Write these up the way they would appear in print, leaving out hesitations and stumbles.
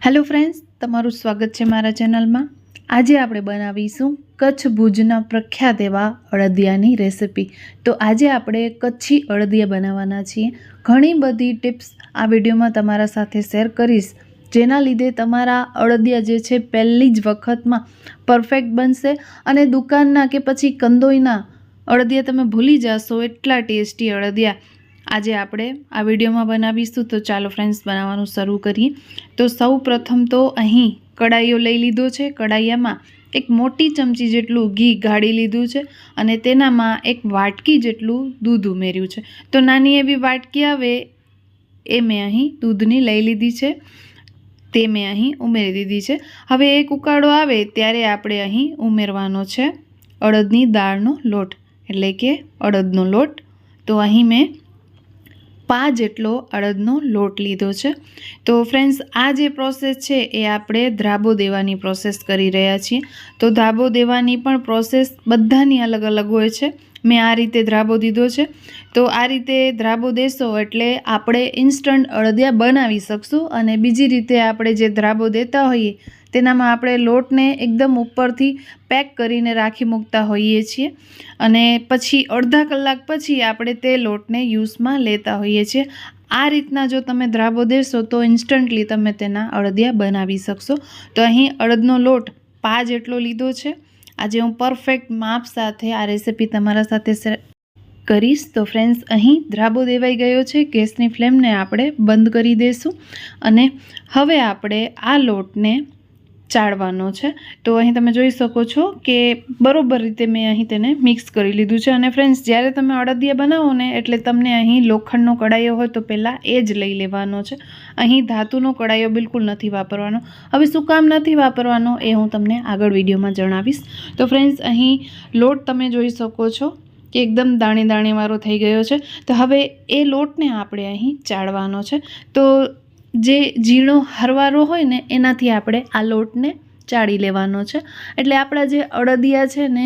Hello friends, तमारू स्वागत है मारा चेनल में। आज આપણે બનાવીશું કચ્છ ભુજના પ્રખ્યાત એવા અળદિયાની રેસીપી। તો આજે આપણે કચ્છી અળદિયા બનાવવાના છીએ। ઘણી બધી ટિપ્સ આ વિડીયોમાં તમારા સાથે શેર કરીશ, જેના લીધે તમારા અળદિયા જે છે પહેલી જ વખતમાં પરફેક્ટ બનશે અને દુકાનના કે પછી કંદોઈના અળદિયા તમે ભૂલી જશો એટલા ટેસ્ટી અળદિયા આજે આપણે આ વિડીયોમાં બનાવીશું। તો ચાલો ફ્રેન્ડ્સ બનાવવાનું શરૂ કરીએ। તો સૌ પ્રથમ તો અહીં કડાઈઓ લઈ લીધો છે। કડાઈયામાં એક મોટી ચમચી જેટલું ઘી ગાળી લીધું છે અને તેનામાં એક વાટકી જેટલું દૂધ ઉમેર્યું છે। તો નાની એવી વાટકી આવે એ મેં અહીં દૂધની લઈ લીધી છે, તે મેં અહીં ઉમેરી દીધી છે। હવે એક ઉકાળો આવે ત્યારે આપણે અહીં ઉમેરવાનો છે અડદની દાળનો લોટ, એટલે કે અડદનો લોટ। તો અહીં મેં પા જેટલો અડદનો લોટ લીધો છે। તો ફ્રેન્ડ્સ, આ જે પ્રોસેસ છે એ આપણે ધાબો દેવાની પ્રોસેસ કરી રહ્યા છીએ। તો ધાબો દેવાની પણ પ્રોસેસ બધાની અલગ અલગ હોય છે। મેં આ રીતે ધાબો દીધો છે। તો આ રીતે ધાબો દેશો એટલે આપણે ઇન્સ્ટન્ટ અળદિયા બનાવી શકશું। અને બીજી રીતે આપણે જે ધાબો દેતા હોઈએ તેનામાં આપણે લોટને એકદમ ઉપરથી પેક કરીને રાખી મૂકતા હોઈએ છીએ અને પછી અડધા કલાક પછી આપણે તે લોટને યુઝમાં લેતા હોઈએ છીએ। આ રીતના જો તમે ધાબો દેશો તો ઇન્સ્ટન્ટલી તમે તેના અળદિયા બનાવી શકશો। તો અહીં અડદનો લોટ પા જેટલો લીધો છે। આજે હું પરફેક્ટ માપ સાથે આ રેસીપી તમારા સાથે શેર કરીશ। તો ફ્રેન્ડ્સ, અહીં ધાબો દેવાઈ ગયો છે। ગેસની ફ્લેમને આપણે બંધ કરી દઈશું અને હવે આપણે આ લોટને ચાળવાનો છે। તો અહીં તમે જોઈ શકો છો કે બરોબર રીતે મેં અહીં તેને મિક્સ કરી લીધું છે। અને ફ્રેન્ડ્સ, જ્યારે તમે અળદિયા બનાવો ને એટલે તમને અહીં લોખંડનો કડાયો હોય તો પહેલાં એ જ લઈ લેવાનો છે। અહીં ધાતુનો કડાયો બિલકુલ નથી વાપરવાનો। હવે શું કામ નથી વાપરવાનો એ હું તમને આગળ વિડીયોમાં જણાવીશ। તો ફ્રેન્ડ્સ, અહીં લોટ તમે જોઈ શકો છો કે એકદમ દાણે દાણેવાળો થઈ ગયો છે। તો હવે એ લોટને આપણે અહીં ચાળવાનો છે। તો જે ઝીણો હરવારો હોય ને એનાથી આપણે આ લોટને ચાળી લેવાનો છે, એટલે આપણા જે અળદિયા છે ને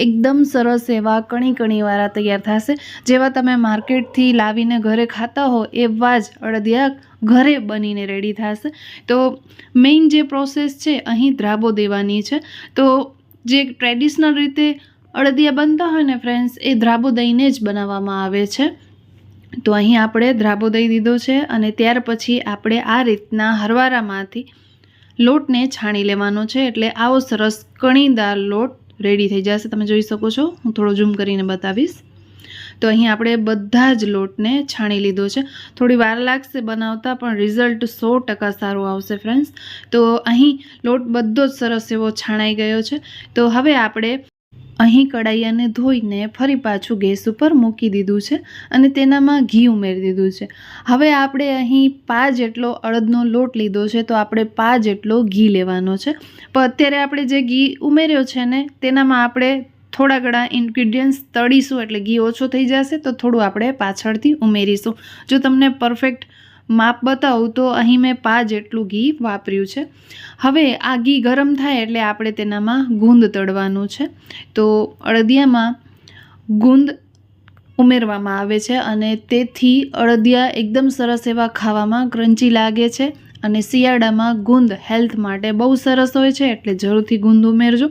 એકદમ સરસ એવા કણી કણીવાળા તૈયાર થશે। જેવા તમે માર્કેટથી લાવીને ઘરે ખાતા હો એવા જ અળદિયા ઘરે બનીને રેડી થશે। તો મેઇન જે પ્રોસેસ છે અહીં ધાબો દેવાની છે। તો જે ટ્રેડિશનલ રીતે અળદિયા બનતા હોય ને ફ્રેન્ડ્સ, એ ધાબો દઈને જ બનાવવામાં આવે છે। તો અહીં આપણે ધાબો દઈ દીધો છે અને ત્યાર પછી આપણે આ રીતના હરવારામાંથી લોટને છાણી લેવાનો છે, એટલે આવો સરસ કણીદાર લોટ રેડી થઈ જશે। તમે જોઈ શકો છો, હું થોડો ઝૂમ કરીને બતાવીશ। તો અહીં આપણે બધા જ લોટને છાણી લીધો છે। થોડી વાર લાગશે બનાવતા, પણ રિઝલ્ટ 100% સારું આવશે ફ્રેન્ડ્સ। તો અહીં લોટ બધો જ સરસ એવો છાણાઈ ગયો છે। તો હવે આપણે અહીં કડાઈયાને ધોઈને ફરી પાછું ગેસ ઉપર મૂકી દીધું છે અને તેનામાં ઘી ઉમેરી દીધું છે। હવે આપણે અહીં પા જેટલો અડદનો લોટ લીધો છે, તો આપણે પા જેટલો ઘી લેવાનો છે। પણ અત્યારે આપણે જે ઘી ઉમેર્યો છે ને તેનામાં આપણે થોડા ઘણા ઇન્ગ્રીડિયન્ટ્સ તળીશું, એટલે ઘી ઓછો થઈ જશે તો થોડું આપણે પાછળથી ઉમેરીશું। જો તમને પરફેક્ટ માપ બતાવું તો અહીં મેં પા જેટલું ઘી વાપર્યું છે। હવે આ ઘી ગરમ થાય એટલે આપણે તેનામાં ગુંદ તળવાનું છે। તો અળદિયામાં ગુંદ ઉમેરવામાં આવે છે અને તેથી અળદિયા એકદમ સરસ એવા ખાવામાં ક્રન્ચી લાગે છે। અને શિયાળામાં ગુંદ હેલ્થ માટે બહુ સરસ હોય છે, એટલે જરૂરથી ગુંદ ઉમેરજો।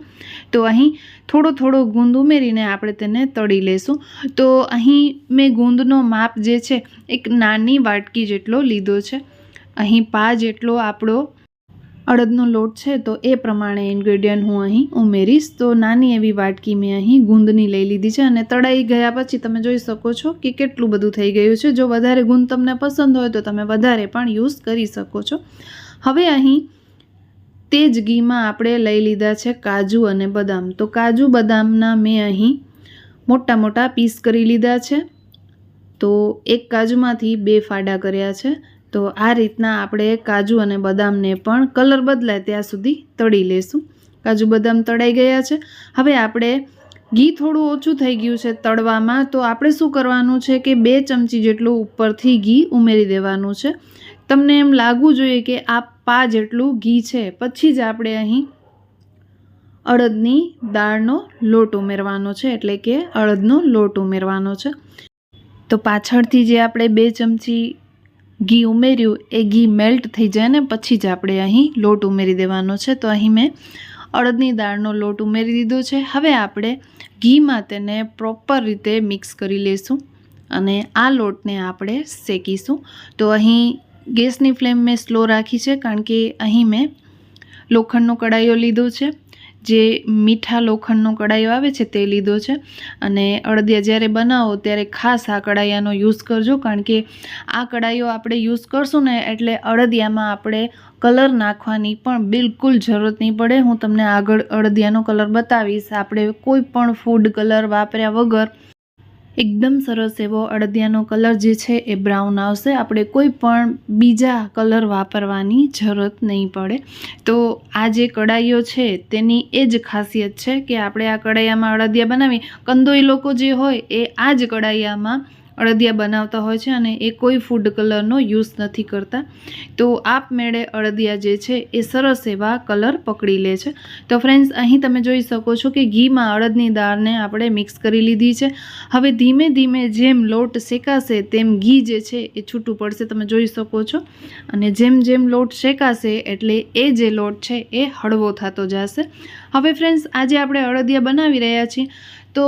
તો અહીં થોડો ગુંદ ઉમેરીને આપણે તેને તળી લેશું। તો અહીં મેં ગુંદનો માપ જે છે એક નાની વાટકી જેટલો લીધો છે। અહીં પા જેટલો આપણો અડદનો લોટ છે તો એ પ્રમાણે ઇન્ગ્રેડિયન્ટ હું અહીં ઉમેરીશ। તો નાની એવી વાટકી મેં અહીં ગુંદની લઈ લીધી છે અને તળાઈ ગયા પછી તમે જોઈ શકો છો કે કેટલું બધું થઈ ગયું છે। જો વધારે ગુંદ તમને પસંદ હોય તો તમે વધારે પણ યુઝ કરી શકો છો। હવે અહીં તે જ ઘીમાં આપણે લઈ લીધા છે કાજુ અને બદામ। તો કાજુ બદામના મેં અહીં મોટા મોટા પીસ કરી લીધા છે। તો એક કાજુમાંથી 2 ફાડા કર્યા છે। તો આ રીતના આપણે કાજુ અને બદામને પણ કલર બદલાય ત્યાં સુધી તળી લેશું। કાજુ બદામ તળાઈ ગયા છે। હવે આપણે ઘી થોડું ઓછું થઈ ગયું છે તળવામાં, તો આપણે શું કરવાનું છે કે 2 ચમચી જેટલું ઉપરથી ઘી ઉમેરી દેવાનું છે। તમને એમ લાગવું જોઈએ કે આ પા જેટલું ઘી છે, પછી જ આપણે અહીં અડદની દાળનો લોટ ઉમેરવાનો છે, એટલે કે અડદનો લોટ ઉમેરવાનો છે। તો પાછળથી જે આપણે 2 ચમચી ઘી ઉમેર્યું એ ઘી મેલ્ટ થઈ જાય ને પછી જ આપણે અહીં લોટ ઉમેરી દેવાનો છે. તો અહીં મેં અડદની દાળનો લોટ ઉમેરી દીધો છે. હવે આપણે ઘીમાં તેને પ્રોપર રીતે મિક્સ કરી લઈશું અને આ લોટને આપણે શેકીશું. તો અહીં ગેસની ફ્લેમ મેં સ્લો રાખી છે કારણ કે અહીં મેં લોખંડનો કડાઈઓ લીધો છે, જે મીઠા લોખંડનો કડાઈઓ આવે છે તે લીધો છે. અને અડદિયા જ્યારે બનાવો ત્યારે ખાસ આ કડાઈયાનો યુઝ કરજો કારણ કે આ કડાઈઓ આપણે યુઝ કરશું ને એટલે અડદિયામાં આપણે કલર નાખવાની પણ બિલકુલ જરૂરત નહીં પડે. હું તમને આગળ અડદિયાનો કલર બતાવીશ. આપણે કોઈ પણ ફૂડ કલર વાપર્યા વગર એકદમ સરસ એવો અડદિયાનો કલર જે છે એ બ્રાઉન આવશે. આપણે કોઈ પણ બીજા કલર વાપરવાની જરૂરત નહીં પડે. તો આ જે કડાઈઓ છે તેની એ જ ખાસિયત છે કે આપણે આ કડાઈયામાં અડદિયા બનાવી, કંદોઈ લોકો જે હોય એ આ જ કડાઈયામાં અડદિયા બનાવતા હોય છે અને એ કોઈ ફૂડ કલરનો યુઝ નથી કરતા. તો આપમેળે અડદિયા જે છે એ સરસ એવા કલર પકડી લે છે. તો ફ્રેન્ડ્સ, અહીં તમે જોઈ શકો છો કે ઘીમાં અડદની દાળને આપણે મિક્સ કરી લીધી છે. હવે ધીમે ધીમે જેમ લોટ શેકાશે તેમ ઘી જે છે એ છૂટું પડશે, તમે જોઈ શકો છો. અને જેમ જેમ લોટ શેકાશે એટલે એ જે લોટ છે એ હળવો થતો જશે. હવે ફ્રેન્ડ્સ, આજે આપણે અડદિયા બનાવી રહ્યા છીએ તો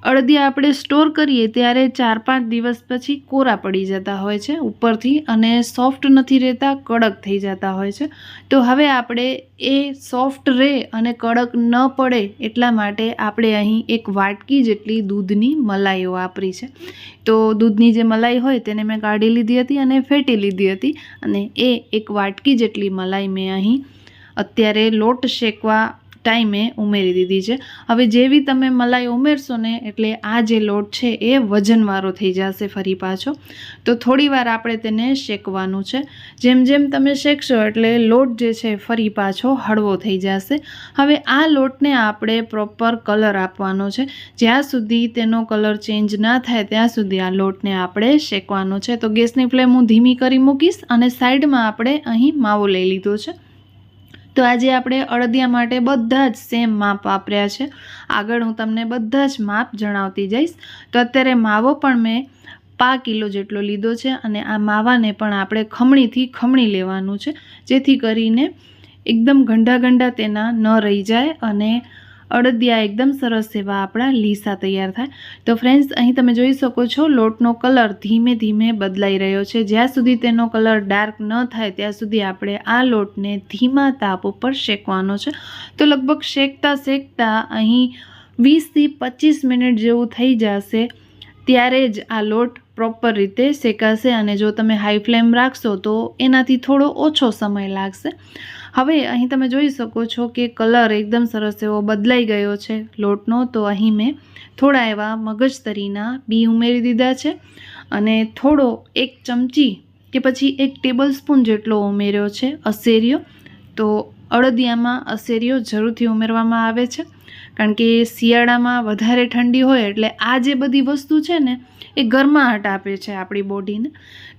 અડદિયા આપણે સ્ટોર કરીએ ત્યારે 4-5 દિવસ પછી કોરા પડી જતા હોય છે ઉપરથી અને સોફ્ટ નથી રહેતા, કડક થઈ જતા હોય છે. તો હવે આપણે એ સોફ્ટ રહે અને કડક ન પડે એટલા માટે આપણે અહીં એક વાટકી જેટલી દૂધની મલાઈઓ વાપરી છે. તો દૂધની જે મલાઈ હોય તેને મેં કાઢી લીધી હતી અને ફેટી લીધી હતી અને એ એક વાટકી જેટલી મલાઈ મેં અહીં અત્યારે લોટ શેકવા ટાઈમે ઉમેરી દીધી છે. હવે જેવી તમે મલાઈ ઉમેરશો ને એટલે આ જે લોટ છે એ વજનવાળો થઈ જશે ફરી પાછો. તો થોડી વાર આપણે તેને શેકવાનું છે. જેમ જેમ તમે શેકશો એટલે લોટ જે છે ફરી પાછો હળવો થઈ જશે. હવે આ લોટને આપણે પ્રોપર કલર આપવાનો છે. જ્યાં સુધી તેનો કલર ચેન્જ ના થાય ત્યાં સુધી આ લોટને આપણે શેકવાનો છે. તો ગેસની ફ્લેમ હું ધીમી કરી મૂકીશ અને સાઈડમાં આપણે અહીં માવો લઈ લીધો છે. તો આજે આપણે અડદિયા માટે બધા જ સેમ માપ વાપર્યા છે. આગળ હું તમને બધા જ માપ જણાવતી જઈશ. તો અત્યારે માવો પણ મેં 5 કિલો જેટલો લીધો છે અને આ માવાને પણ આપણે ખમણીથી ખમણી લેવાનું છે જેથી કરીને એકદમ ગંઢા ગંઢા તેના ન રહી જાય અને અડદિયા એકદમ સરસ એવા આપણા લીસા તૈયાર થાય. તો ફ્રેન્ડ્સ, અહીં તમે જોઈ શકો છો લોટનો કલર ધીમે ધીમે બદલાઈ રહ્યો છે. જ્યાં સુધી તેનો કલર ડાર્ક ન થાય ત્યાં સુધી આપણે આ લોટને ધીમા તાપ ઉપર શેકવાનો છે. તો લગભગ શેકતા શેકતા અહીં 20 થી 25 મિનિટ જેવું થઈ જશે ત્યારે જ આ લોટ પ્રોપર રીતે શેકાશે અને જો તમે હાઈ ફ્લેમ રાખશો તો એનાથી થોડો ઓછો સમય લાગશે. હવે અહીં તમે જોઈ શકો છો કે કલર એકદમ સરસ એવો બદલાઈ ગયો છે લોટનો. તો અહીં મેં થોડા એવા મગજતરીના બી ઉમેરી દીધા છે અને થોડો 1 ચમચી કે પછી 1 ટેબલ સ્પૂન જેટલો ઉમેર્યો છે અસેરિયો. તો અડદિયામાં અસેરિયો જરૂરથી ઉમેરવામાં આવે છે કારણ કે શિયાળામાં વધારે ઠંડી હોય એટલે આ જે બધી વસ્તુ છે ને એ ગરમાહટ આપે છે આપણી બોડીને.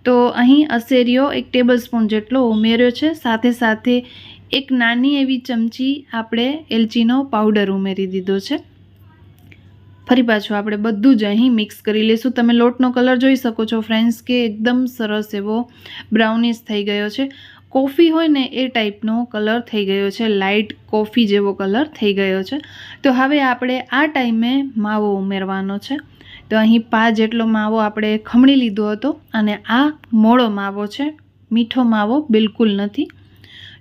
તો અહીં અસેરિયો 1 ટેબલ સ્પૂન જેટલો ઉમેર્યો છે. સાથે સાથે 1 નાની એવી ચમચી આપણે એલચીનો પાવડર ઉમેરી દીધો છે. ફરી પાછું આપણે બધું જ અહીં મિક્સ કરી લઈશું. તમે લોટનો કલર જોઈ શકો છો ફ્રેન્ડ્સ કે એકદમ સરસ એવો બ્રાઉનિશ થઈ ગયો છે. કોફી હોય ને એ ટાઈપનો કલર થઈ ગયો છે, લાઇટ કોફી જેવો કલર થઈ ગયો છે. તો હવે આપણે આ ટાઈમે માવો ઉમેરવાનો છે. તો અહીં 5 જેટલો માવો આપણે ખમણી લીધો હતો અને આ મોળો માવો છે, મીઠો માવો બિલકુલ નથી.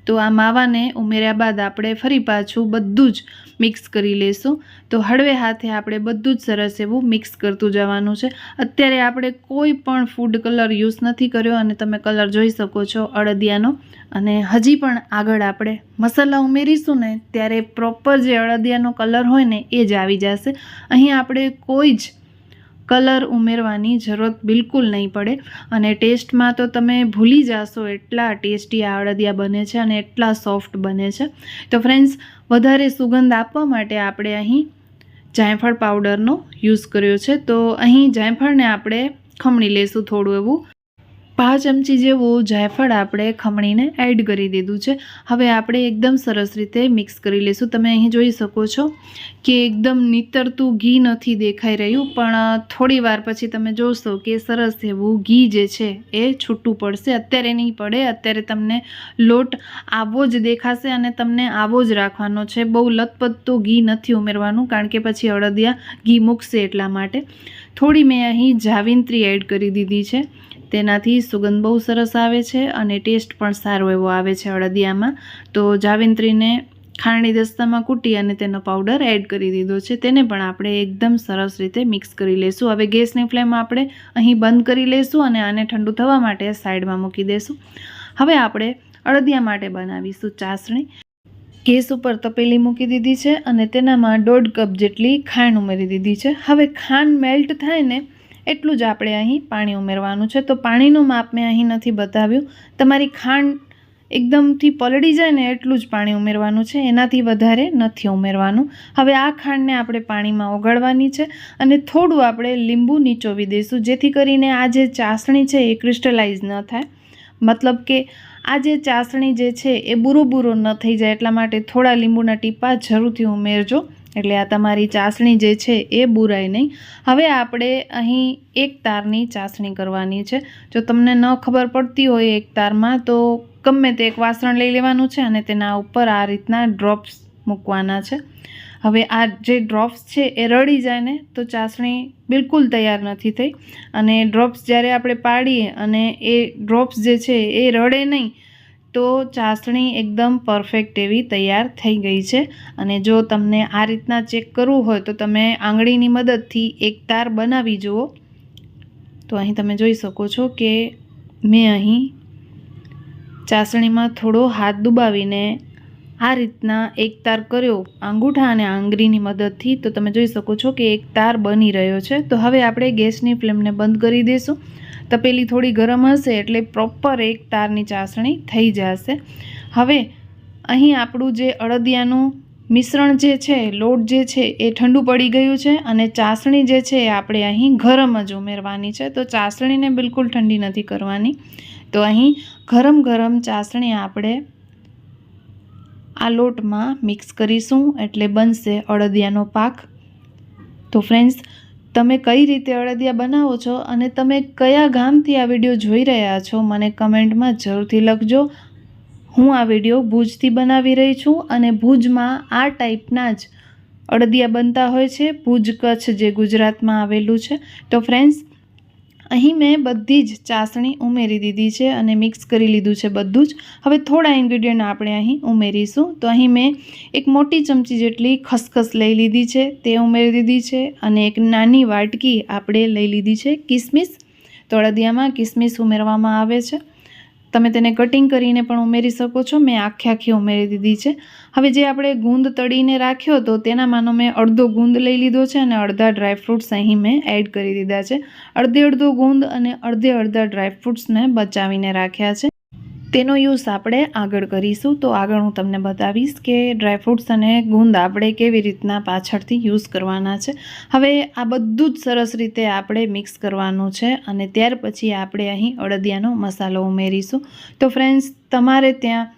તો આ માવાને ઉમેર્યા બાદ આપણે ફરી પાછું બધું જ મિક્સ કરી લઈશું. તો હળવે હાથે આપણે બધું જ સરસ એવું મિક્સ કરતું જવાનું છે. અત્યારે આપણે કોઈ પણ ફૂડ કલર યુઝ નથી કર્યો અને તમે કલર જોઈ શકો છો અડદિયાનો. અને હજી પણ આગળ આપણે મસાલા ઉમેરીશું ને ત્યારે પ્રોપર જે અડદિયાનો કલર હોય ને એ જ આવી જશે. અહીં આપણે કોઈ જ કલર ઉમેરવાની જરૂરત બિલકુલ નહીં પડે અને ટેસ્ટમાં તો તમે ભૂલી જશો એટલા ટેસ્ટી આ અડદિયા બને છે અને એટલા સોફ્ટ બને છે. તો ફ્રેન્ડ્સ, વધારે સુગંધ આપવા માટે આપણે અહીં જાયફળ પાવડરનો યુઝ કર્યો છે. તો અહીં જાયફળને આપણે ખમણી લઈશું થોડું એવું. 5 ચમચી જેવું જાયફળ આપણે ખમણીને એડ કરી દીધું છે. હવે આપણે એકદમ સરસ રીતે મિક્સ કરી લઈશું. તમે અહીં જોઈ શકો છો કે એકદમ નીતરતું ઘી નથી દેખાઈ રહ્યું, પણ થોડી વાર પછી તમે જોશો કે સરસ એવું ઘી જે છે એ છૂટું પડશે. અત્યારે નહીં પડે, અત્યારે તમને લોટ આવો જ દેખાશે અને તમને આવો જ રાખવાનો છે. બહુ લથપથતું ઘી નથી ઉમેરવાનું, કારણ કે પછી અળદિયા ઘી મૂકશે એટલા માટે. થોડી મેં અહીં જાવિત્રી એડ કરી દીધી છે. તેનાથી સુગંધ બહુ સરસ આવે છે અને ટેસ્ટ પણ સારો એવો આવે છે અળદિયામાં. તો જાવિત્રીને ખાંડની દસ્તામાં કૂટી અને તેનો પાવડર એડ કરી દીધો છે. તેને પણ આપણે એકદમ સરસ રીતે મિક્સ કરી લઈશું. હવે ગેસની ફ્લેમ આપણે અહીં બંધ કરી લઈશું અને આને ઠંડુ થવા માટે સાઈડમાં મૂકી દઈશું. હવે આપણે અળદિયા માટે બનાવીશું ચાસણી. ગેસ ઉપર તપેલી મૂકી દીધી છે અને તેનામાં 1.5 કપ જેટલી ખાંડ ઉમેરી દીધી છે. હવે ખાંડ મેલ્ટ થાય ને એટલું જ આપણે અહીં પાણી ઉમેરવાનું છે. તો પાણીનું માપ મેં અહીં નથી બતાવ્યું. તમારી ખાંડ એકદમથી પલળી જાય ને એટલું જ પાણી ઉમેરવાનું છે, એનાથી વધારે નથી ઉમેરવાનું. હવે આ ખાંડને આપણે પાણીમાં ઓગાળવાની છે અને થોડું આપણે લીંબુ નીચોવી દઈશું, જેથી કરીને આ જે ચાસણી છે એ ક્રિસ્ટલાઇઝ ન થાય. મતલબ કે આ જે ચાસણી જે છે એ બૂરો ન થઈ જાય, એટલા માટે થોડા લીંબુના ટીપા જરૂરથી ઉમેરજો, એટલે આ તમારી ચાસણી જે છે એ બુરાય નહીં. હવે આપણે અહીં 1 તારની ચાસણી કરવાની છે. જો તમને ન ખબર પડતી હોય 1 તારમાં, તો ગમે તે એક વાસણ લઈ લેવાનું છે અને તેના ઉપર આ રીતના ડ્રોપ્સ મૂકવાના છે. હવે આ જે ડ્રોપ્સ છે એ રડી જાય ને તો ચાસણી બિલકુલ તૈયાર નથી થઈ. અને ડ્રોપ્સ જ્યારે આપણે પાડીએ અને એ ડ્રોપ્સ જે છે એ રડે નહીં, તો ચાસણી એકદમ પરફેક્ટ એવી તૈયાર થઈ ગઈ છે. અને જો તમને આ રીતના ચેક કરવું હોય તો તમે આંગળીની મદદથી 1 તાર બનાવી જુઓ. તો અહીં તમે જોઈ શકો છો કે મેં અહીં ચાસણીમાં થોડો હાથ દબાવીને આ રીતના 1 તાર કર્યો અંગૂઠા અને આંગળીની મદદથી. તો તમે જોઈ શકો છો કે 1 તાર બની રહ્યો છે. તો હવે આપણે ગેસની ફ્લેમને બંધ કરી દઈશું. તપેલી થોડી ગરમ હશે એટલે પ્રોપર 1 તારની ચાસણી થઈ જશે. હવે અહીં આપણું જે અળદિયાનું મિશ્રણ જે છે, લોટ જે છે એ ઠંડુ પડી ગયું છે અને ચાસણી જે છે એ આપણે અહીં ગરમ જ ઉમેરવાની છે. તો ચાસણીને બિલકુલ ઠંડી નથી કરવાની. તો અહીં ગરમ ચાસણી આપણે આ લોટમાં મિક્સ કરીશું, એટલે બનશે અળદિયાનો પાક. તો ફ્રેન્ડ્સ, તમે કઈ રીતે અળદિયા બનાવો છો અને તમે કયા ગામથી આ વિડીયો જોઈ રહ્યા છો, મને કમેન્ટમાં જરૂરથી લખજો. હું આ વિડીયો ભુજથી બનાવી રહી છું અને ભુજમાં આ ટાઈપના જ અળદિયા બનતા હોય છે. ભુજ કચ્છ જે ગુજરાતમાં આવેલું છે. તો ફ્રેન્ડ્સ, અહીં મેં બધી જ ચાસણી ઉમેરી દીધી છે અને મિક્સ કરી લીધું છે બધું જ. હવે થોડા ઇન્ગ્રીડિયન્ટ આપણે અહીં ઉમેરીશું. તો અહીં મેં 1 મોટી ચમચી જેટલી ખસખસ લઈ લીધી છે, તે ઉમેરી દીધી છે. અને 1 નાની વાટકી આપણે લઈ લીધી છે કિસમિસ. તો અળદિયામાં કિસમિસ ઉમેરવામાં આવે છે. તમે તેને કટિંગ કરીને પણ ઉમેરી શકો છો. મેં આખી ઉમેરી દીધી છે. હવે જે આપણે ગુંદ તળીને રાખ્યો હતો તેનામાંનો મેં અડધો ગુંદ લઈ લીધો છે અને અડધા ડ્રાયફ્રૂટ્સ અહીં મેં એડ કરી દીધા છે. અડધો ગુંદ અને અડધા ડ્રાયફ્રૂટ્સ મેં બચાવીને રાખ્યા છે. તેનો યુઝ આપણે આગળ કરીશું. તો આગળ હું તમને બતાવીશ કે ડ્રાયફ્રૂટ્સ અને ગુંદ આપણે કેવી રીતના પાછળથી યુઝ કરવાના છે. હવે આ બધું જ સરસ રીતે આપણે મિક્સ કરવાનું છે અને ત્યાર પછી આપણે અહીં અળદિયાનો મસાલો ઉમેરીશું. તો ફ્રેન્ડ્સ, તમારે ત્યાં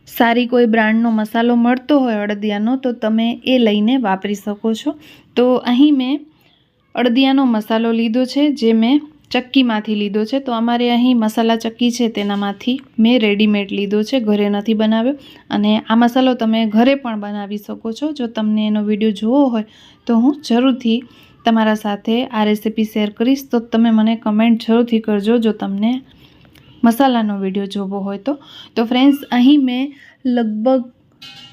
સારી કોઈ બ્રાન્ડનો મસાલો મળતો હોય અળદિયાનો, તો તમે એ લઈને વાપરી શકો છો. તો અહીં મેં અળદિયાનો મસાલો લીધો છે, જે મેં ચક્કીમાંથી લીધો છે. તો અમારે અહીં મસાલા ચક્કી છે, તેનામાંથી મેં રેડીમેડ લીધો છે, ઘરે નથી બનાવ્યો. અને આ મસાલો તમે ઘરે પણ બનાવી શકો છો. જો તમને એનો વિડીયો જોવો હોય તો હું જરૂરથી તમારા સાથે આ રેસીપી શેર કરીશ. તો તમે મને કમેન્ટ જરૂરથી કરજો જો તમને મસાલાનો વિડીયો જોવો હોય તો. તો ફ્રેન્ડ્સ, અહીં મેં લગભગ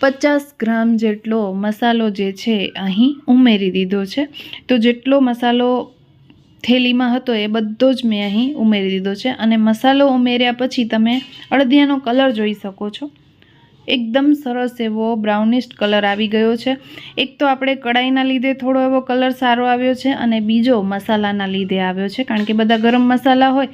50 ગ્રામ જેટલો મસાલો જે છે અહીં ઉમેરી દીધો છે. તો જેટલો મસાલો થેલીમાં હતો એ બધો જ મેં અહીં ઉમેરી દીધો છે. અને મસાલો ઉમેર્યા પછી તમે અળદિયાનો કલર જોઈ શકો છો. એકદમ સરસ એવો બ્રાઉનિશ કલર આવી ગયો છે. એક તો આપણે કડાઈના લીધે થોડો એવો કલર સારો આવ્યો છે અને બીજો મસાલાના લીધે આવ્યો છે, કારણ કે બધા ગરમ મસાલા હોય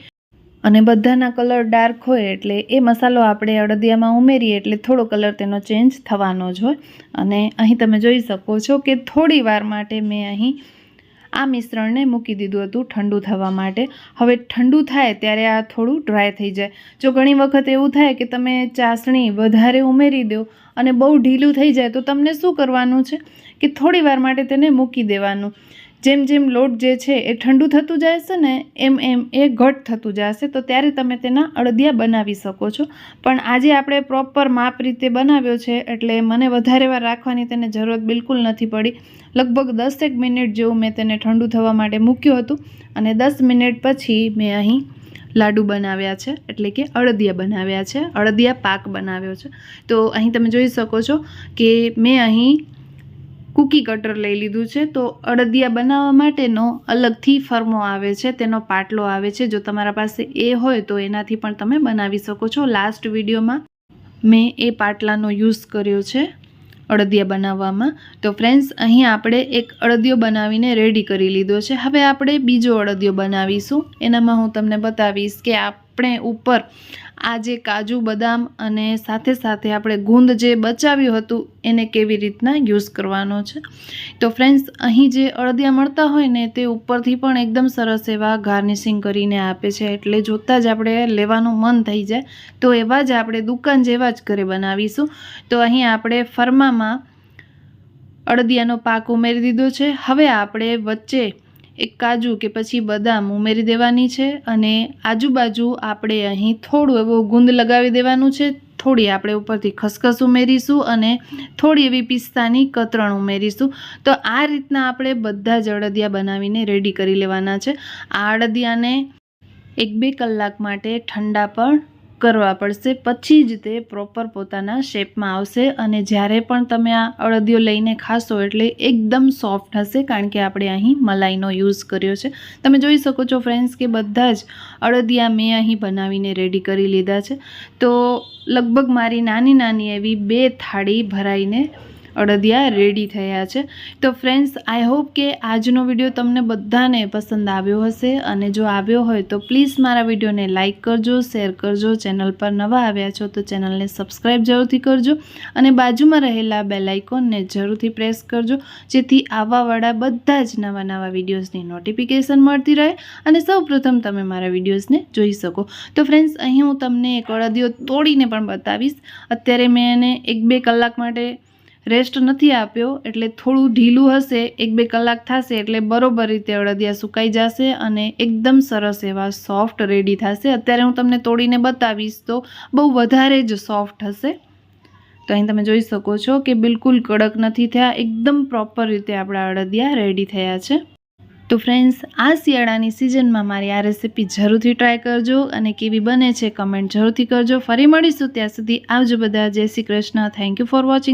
અને બધાના કલર ડાર્ક હોય, એટલે એ મસાલો આપણે અળદિયામાં ઉમેરીએ એટલે થોડો કલર તેનો ચેન્જ થવાનો જ હોય. અને અહીં તમે જોઈ શકો છો કે થોડી વાર માટે મેં અહીં આ મિશ્રણને મૂકી દીધું હતું ઠંડુ થવા માટે. હવે ઠંડુ થાય ત્યારે આ થોડું ડ્રાય થઈ જાય. જો ઘણી વખત એવું થાય કે તમે ચાસણી વધારે ઉમેરી દો અને બહુ ઢીલું થઈ જાય તો તમને શું કરવાનું છે કે થોડી વાર માટે તેને મૂકી દેવાનું. જેમ જેમ લોટ જે છે એ ઠંડુ થતું જશે ને એમ એમ એ ઘટ થતું જશે, તો ત્યારે તમે તેના અળદિયા બનાવી શકો છો. પણ આજે આપણે પ્રોપર માપ રીતે બનાવ્યો છે એટલે મને વધારે વાર રાખવાની તેને જરૂરત બિલકુલ નથી પડી. લગભગ 10 મિનિટ જેવું મેં તેને ઠંડુ થવા માટે મૂક્યું હતું અને 10 મિનિટ પછી મેં અહીં લાડુ બનાવ્યા છે, એટલે કે અળદિયા બનાવ્યા છે, અળદિયા પાક બનાવ્યો છે. તો અહીં તમે જોઈ શકો છો કે મેં અહીં કૂકી કટર લઈ લીધું છે. તો અળદિયા બનાવવા માટેનો અલગથી ફરમો આવે છે, તેનો પાટલો આવે છે. જો તમારા પાસે એ હોય તો એનાથી પણ તમે બનાવી શકો છો. લાસ્ટ વિડીયોમાં મેં એ પાટલાનો યુઝ કર્યો છે અળદિયા બનાવવામાં. તો ફ્રેન્ડ્સ, અહીં આપણે એક અળદિયો બનાવીને રેડી કરી લીધો છે. હવે આપણે બીજો અળદિયો બનાવીશું. એનામાં હું તમને બતાવીશ કે આપણે ઉપર આ જે કાજુ બદામ અને સાથે સાથે આપણે ગુંદ જે બચાવ્યું હતું એને કેવી રીતના યુઝ કરવાનો છે. તો ફ્રેન્ડ્સ, અહીં જે અળદિયા મળતા હોય ને તે ઉપરથી પણ એકદમ સરસ એવા ગાર્નિશિંગ કરીને આપે છે, એટલે જોતાં જ આપણે લેવાનું મન થઈ જાય. તો એવા જ આપણે દુકાન જેવા જ ઘરે બનાવીશું. તો અહીં આપણે ફરમામાં અળદિયાનો પાક ઉમેરી દીધો છે. હવે આપણે વચ્ચે એક કાજુ કે પછી બદામ ઉમેરી દેવાની છે અને આજુબાજુ આપણે અહીં થોડું એવું ગુંદ લગાવી દેવાનું છે. થોડી આપણે ઉપરથી ખસખસ ઉમેરીશું અને થોડી એવી પિસ્તાની કતરણ ઉમેરીશું. તો આ રીતના આપણે બધા જ અળદિયા બનાવીને રેડી કરી લેવાના છે. આ અળદિયાને 1-2 કલાક માટે ઠંડા પણ કરવા પડશે, પછી જ તે પ્રોપર પોતાના શેપમાં આવશે. અને જ્યારે પણ તમે આ અળદિયો લઈને ખાશો એટલે એકદમ સોફ્ટ હશે, કારણ કે આપણે અહીં મલાઈનો યુઝ કર્યો છે. તમે જોઈ શકો છો ફ્રેન્ડ્સ કે બધા જ અળદિયા મેં અહીં બનાવીને રેડી કરી લીધા છે. તો લગભગ મારી નાની નાની એવી 2 થાળી ભરાઈને અળદિયા રેડી થયા છે. તો ફ્રેન્ડ્સ, આઈ હોપ કે આજનો વિડીયો તમને બધાને પસંદ આવ્યો હશે, અને જો આવ્યો હોય તો પ્લીઝ મારા વિડીયોને લાઇક કરજો, શેર કરજો. ચેનલ પર નવા આવ્યા છો તો ચેનલને સબસ્ક્રાઈબ જરૂરથી કરજો અને બાજુમાં રહેલા બેલ આઇકોનને જરૂરથી પ્રેસ કરજો, જેથી આવાવાળા બધા જ નવા વિડીયોઝની નોટિફિકેશન મળતી રહે અને સૌપ્રથમ તમે મારા વિડીયોઝને જોઈ શકો. તો ફ્રેન્ડ્સ, અહીં હું તમને એક અળદિયો તોડીને પણ બતાવીશ. અત્યારે મેં એને 1-2 કલાક માટે રેસ્ટ નથી આપ્યો, એટલે થોડું ઢીલું હશે. 1-2 કલાક થશે એટલે બરોબર રીતે અળદિયા સુકાઈ જશે અને એકદમ સરસ એવા સોફ્ટ રેડી થશે. અત્યારે હું તમને તોડીને બતાવીશ તો બહુ વધારે જ સોફ્ટ હશે. તો અહીં તમે જોઈ શકો છો કે બિલકુલ કડક નથી થયા, એકદમ પ્રોપર રીતે આપણા અળદિયા રેડી થયા છે. તો ફ્રેન્ડ્સ, આ શિયાળાની સિઝનમાં મારી આ રેસીપી જરૂરથી ટ્રાય કરજો અને કેવી બને છે કમેન્ટ જરૂરથી કરજો. ફરી મળીશું, ત્યાં સુધી આવજો બધા. જય Shri Krishna. Thank you for watching.